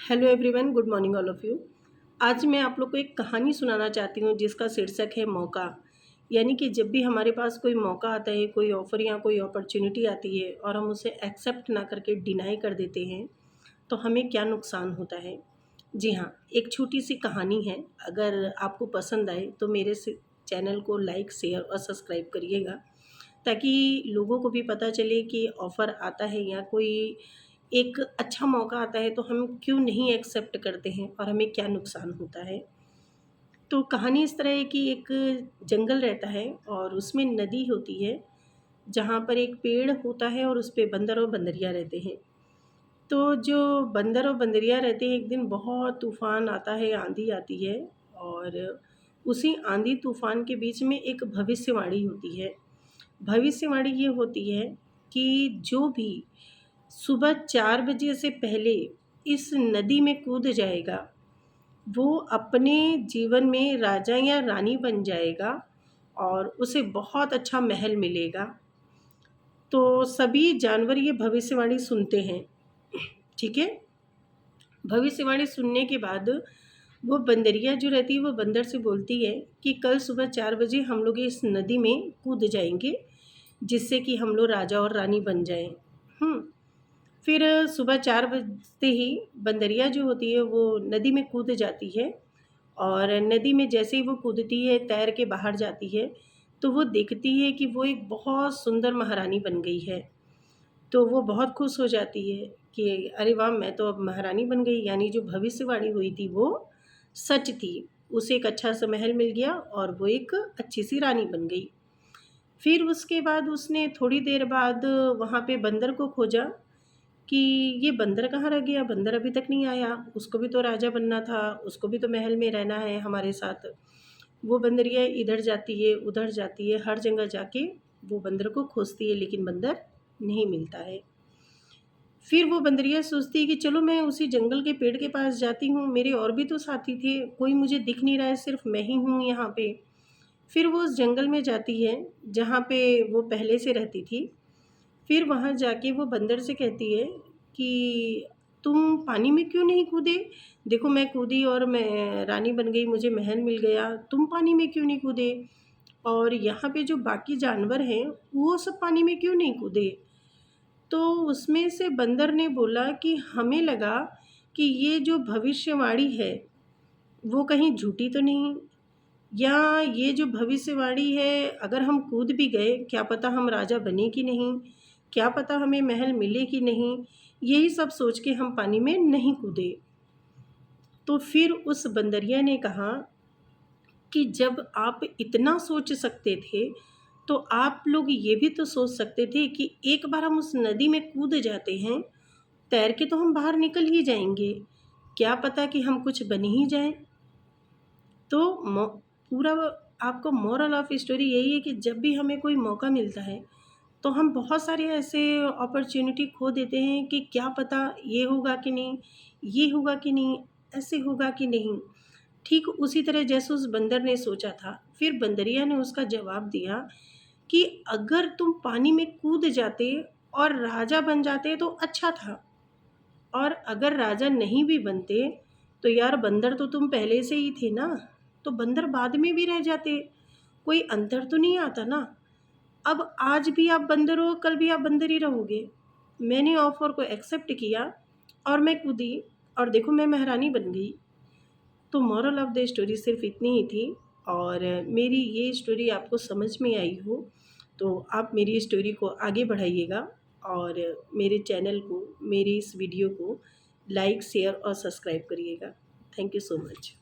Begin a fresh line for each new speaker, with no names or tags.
Hello everyone, good morning all of you. आज मैं आप लोग को एक कहानी सुनाना चाहती हूँ जिसका शीर्षक है मौका। यानी कि जब भी हमारे पास कोई मौका आता है, कोई ऑफ़र या कोई अपॉर्चुनिटी आती है और हम उसे एक्सेप्ट ना करके डिनाई कर देते हैं, तो हमें क्या नुकसान होता है। जी हाँ, एक छोटी सी कहानी है। अगर आपको पसंद आए तो मेरे से चैनल को लाइक, शेयर और सब्सक्राइब करिएगा, ताकि लोगों को भी पता चले कि ऑफ़र आता है या कोई एक अच्छा मौका आता है तो हम क्यों नहीं एक्सेप्ट करते हैं और हमें क्या नुकसान होता है। तो कहानी इस तरह है कि एक जंगल रहता है और उसमें नदी होती है, जहाँ पर एक पेड़ होता है और उस पे बंदर और बंदरिया रहते हैं। तो जो बंदर और बंदरिया रहते हैं, एक दिन बहुत तूफ़ान आता है, आंधी आती है और उसी आंधी तूफ़ान के बीच में एक भविष्यवाणी होती है। भविष्यवाणी ये होती है कि जो भी सुबह 4 बजे से पहले इस नदी में कूद जाएगा, वो अपने जीवन में राजा या रानी बन जाएगा और उसे बहुत अच्छा महल मिलेगा। तो सभी जानवर ये भविष्यवाणी सुनते हैं, ठीक है। भविष्यवाणी सुनने के बाद वो बंदरिया जो रहती है वो बंदर से बोलती है कि कल सुबह 4 बजे हम लोग इस नदी में कूद जाएंगे, जिससे कि हम लोग राजा और रानी बन जाएं। फिर सुबह 4 बजते ही बंदरिया जो होती है वो नदी में कूद जाती है और नदी में जैसे ही वो कूदती है, तैर के बाहर जाती है, तो वो देखती है कि वो एक बहुत सुंदर महारानी बन गई है। तो वो बहुत खुश हो जाती है कि अरे वाह! मैं तो अब महारानी बन गई, यानी जो भविष्यवाणी हुई थी वो सच थी। उसे एक अच्छा-सा महल मिल गया और वो एक अच्छी-सी रानी बन गई। फिर उसके बाद उसने थोड़ी देर बाद वहाँ पे बंदर को खोजा कि ये बंदर कहाँ रह गया? बंदर अभी तक नहीं आया, उसको भी तो राजा बनना था, उसको भी तो महल में रहना है हमारे साथ। वो बंदरिया इधर जाती है, उधर जाती है, हर जगह जाके वो बंदर को खोजती है, लेकिन बंदर नहीं मिलता है। फिर वो बंदरिया सोचती है कि चलो मैं उसी जंगल के पेड़ के पास जाती हूँ, मेरे और भी तो साथी थे, कोई मुझे दिख नहीं रहा है, सिर्फ मैं ही हूँ यहाँ पे। फिर वो उस जंगल में जाती है जहाँ पे वो पहले से रहती थी। फिर वहाँ जाके वो बंदर से कहती है कि तुम पानी में क्यों नहीं कूदे? देखो मैं कूदी और मैं रानी बन गई, मुझे महल मिल गया, तुम पानी में क्यों नहीं कूदे? और यहाँ पे जो बाकी जानवर हैं, वो सब पानी में क्यों नहीं कूदे? तो उसमें से बंदर ने बोला कि हमें लगा कि ये जो भविष्यवाणी है, वो कहीं झूठी तो नहीं? या ये जो भविष्यवाणी है, अगर हम कूद भी गए, क्या पता हम राजा बने कि नहीं? क्या पता हमें महल मिले कि नहीं? यही सब सोच के हम पानी में नहीं कूदे। तो फिर उस बंदरिया ने कहा कि जब आप इतना सोच सकते थे, तो आप लोग ये भी तो सोच सकते थे कि एक बार हम उस नदी में कूद जाते हैं, तैर के तो हम बाहर निकल ही जाएँगे। क्या पता कि हम कुछ बन ही जाएँ? तो मो पूरा आपको मोरल ऑफ स्टोरी यही है कि जब भी हमें कोई मौका मिलता है, तो हम बहुत सारे ऐसे अपॉर्च्युनिटी खो देते हैं कि क्या पता ये होगा कि नहीं, ये होगा कि नहीं, ऐसे होगा कि नहीं। ठीक उसी तरह जैसे उस बंदर ने सोचा था, फिर बंदरिया ने उसका जवाब दिया कि अगर तुम पानी में कूद जाते और राजा बन जाते तो अच्छा था, और अगर राजा नहीं भी बनते, तो यार बंदर तो तुम पहले से ही थे ना, तो बंदर बाद में भी रह जाते, कोई अंतर तो नहीं आता ना। अब आज भी आप बंदर हो, कल भी आप बंदर ही रहोगे। मैंने ऑफ़र को एक्सेप्ट किया और मैं कूदी और देखो मैं महारानी बन गई। तो मोरल ऑफ़ द स्टोरी सिर्फ़ इतनी ही थी। और मेरी ये स्टोरी आपको समझ में आई हो, तो आप मेरी स्टोरी को आगे बढ़ाइएगा और मेरे चैनल को, मेरी इस वीडियो को लाइक, शेयर और सब्सक्राइब करिएगा। Thank you so much.